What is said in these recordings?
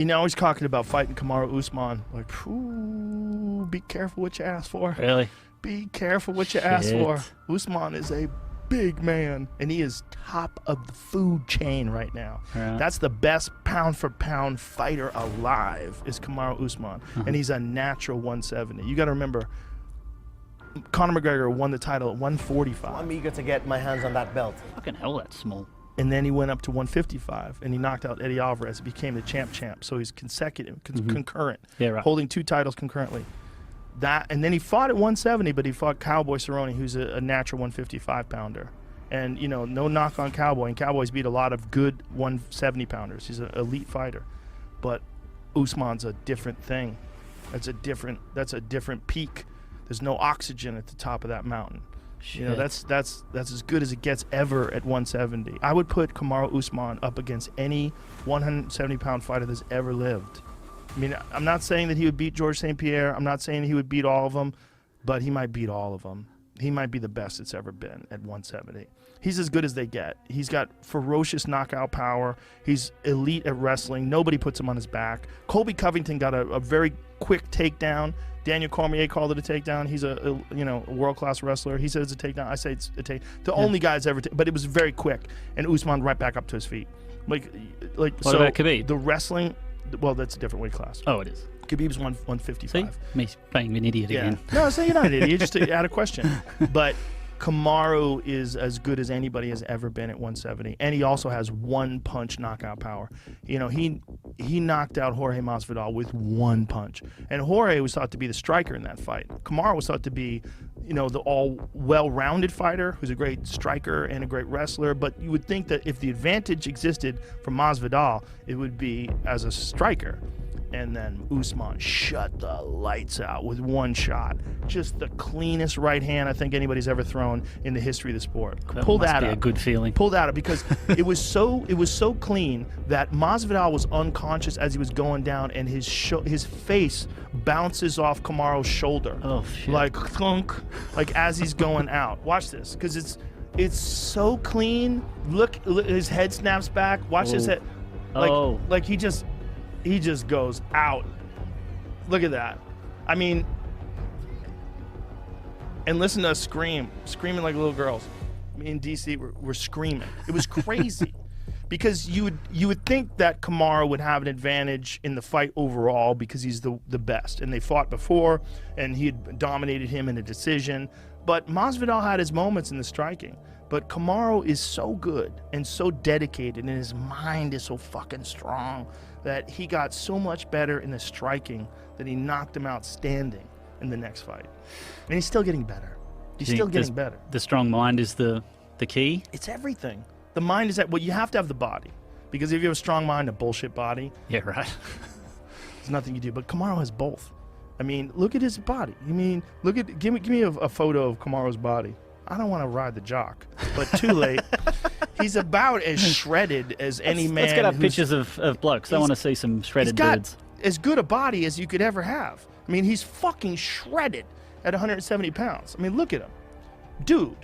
You know, he's talking about fighting Kamaru Usman. Like, ooh, be careful what you ask for. Really? Be careful what you ask for. Usman is a big man, and he is top of the food chain right now. Right. That's the best pound-for-pound fighter alive is Kamaru Usman, and he's a natural 170. You got to remember, Conor McGregor won the title at 145. I'm eager to get my hands on that belt. Fucking hell, that's small. And then he went up to 155, and he knocked out Eddie Alvarez and became the champ. So he's consecutive, concurrent, holding 2 titles concurrently. And then he fought at 170, but he fought Cowboy Cerrone, who's a natural 155-pounder. And, you know, no knock on Cowboy. And Cowboy's beat a lot of good 170-pounders. He's an elite fighter. But Usman's a different thing. That's a different peak. There's no oxygen at the top of that mountain. Shit. You know, that's as good as it gets ever at 170. I would put Kamaru Usman up against any 170-pound fighter that's ever lived. I mean, I'm not saying that he would beat Georges St-Pierre. I'm not saying he would beat all of them, but he might beat all of them. He might be the best it's ever been at 170. He's as good as they get. He's got ferocious knockout power. He's elite at wrestling. Nobody puts him on his back. Colby Covington got a very quick takedown. Daniel Cormier called it a takedown. He's a world-class wrestler. He said it's a takedown. I say it's a take. The only guys ever, but it was very quick. And Usman right back up to his feet. Like what so about Khabib? The wrestling, well, that's a different weight class. Oh, it is. Khabib's 155. See? Me being an idiot again. No, so you're not an idiot. Just to add a question. But Kamaru is as good as anybody has ever been at 170, and he also has one-punch knockout power. You know, he knocked out Jorge Masvidal with one punch, and Jorge was thought to be the striker in that fight. Kamaru was thought to be, you know, the well-rounded fighter who's a great striker and a great wrestler. But you would think that if the advantage existed for Masvidal, it would be as a striker. And then Usman shut the lights out with one shot. Just the cleanest right hand I think anybody's ever thrown in the history of the sport. Pull that up. A good feeling. Pull that up because it was so clean that Masvidal was unconscious as he was going down, and his face bounces off Kamaru's shoulder. Oh shit! Like thunk, like as he's going out. Watch this, because it's so clean. Look, his head snaps back. Watch his head. Like he just goes out. Look at that. I mean, and listen to us screaming like little girls. Me and DC were screaming. It was crazy. Because you would think that Kamaru would have an advantage in the fight overall because he's the best. And they fought before, and he had dominated him in a decision. But Masvidal had his moments in the striking. But Kamaru is so good and so dedicated, and his mind is so fucking strong that he got so much better in the striking that he knocked him out standing in the next fight. And he's still getting better. He's still getting better. The strong mind is the key? It's everything. The mind is that, well, you have to have the body. Because if you have a strong mind, a bullshit body. Yeah, right. There's nothing you do. But Kamaru has both. I mean, look at his body. I mean, give me a photo of Kamaru's body. I don't want to ride the jock, but too late. He's about as shredded as any man. Let's get up pictures of blokes. I want to see some shredded dudes. He's got as good a body as you could ever have. I mean, he's fucking shredded at 170 pounds. I mean, look at him. Dude.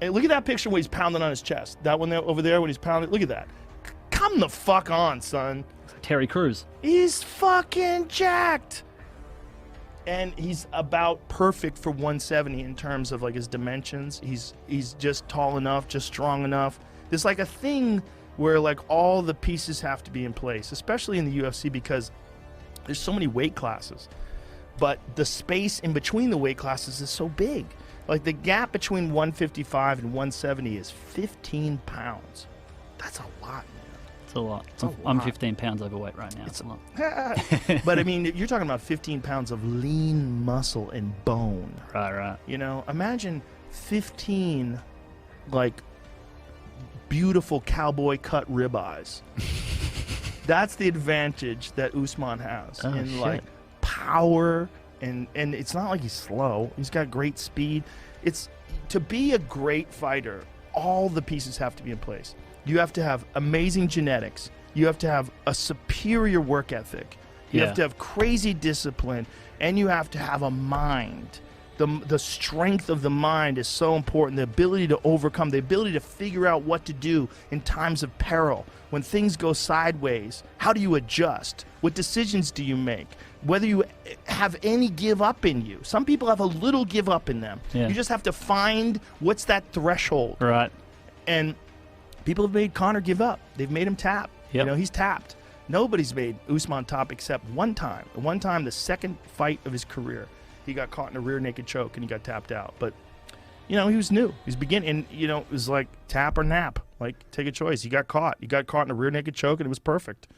And look at that picture where he's pounding on his chest. That one there, over there when he's pounding. Look at that. Come the fuck on, son. Terry Crews. He's fucking jacked. And he's about perfect for 170 in terms of like his dimensions. He's just tall enough, just strong enough. There's like a thing where like all the pieces have to be in place, especially in the UFC because there's so many weight classes. But the space in between the weight classes is so big. Like the gap between 155 and 170 is 15 pounds. That's a lot. It's a lot. I'm 15 pounds overweight right now. It's a lot. But I mean, you're talking about 15 pounds of lean muscle and bone. Right. You know, imagine 15 like beautiful cowboy cut ribeyes. That's the advantage that Usman has in like power, and it's not like he's slow. He's got great speed. It's to be a great fighter, all the pieces have to be in place. You have to have amazing genetics. You have to have a superior work ethic. You have to have crazy discipline, and you have to have a mind the strength of the mind is so important. The ability to overcome, the ability to figure out what to do in times of peril. When things go sideways, how do you adjust? What decisions do you make? Whether you have any give up in you. Some people have a little give up in them. Yeah. You just have to find what's that threshold. Right. And people have made Conor give up. They've made him tap. Yep. You know, he's tapped. Nobody's made Usman tap except one time. One time, the second fight of his career. He got caught in a rear naked choke and he got tapped out. But, you know, he was new. He's beginning, and, you know, it was like tap or nap. Like, take a choice. He got caught. He got caught in a rear naked choke, and it was perfect.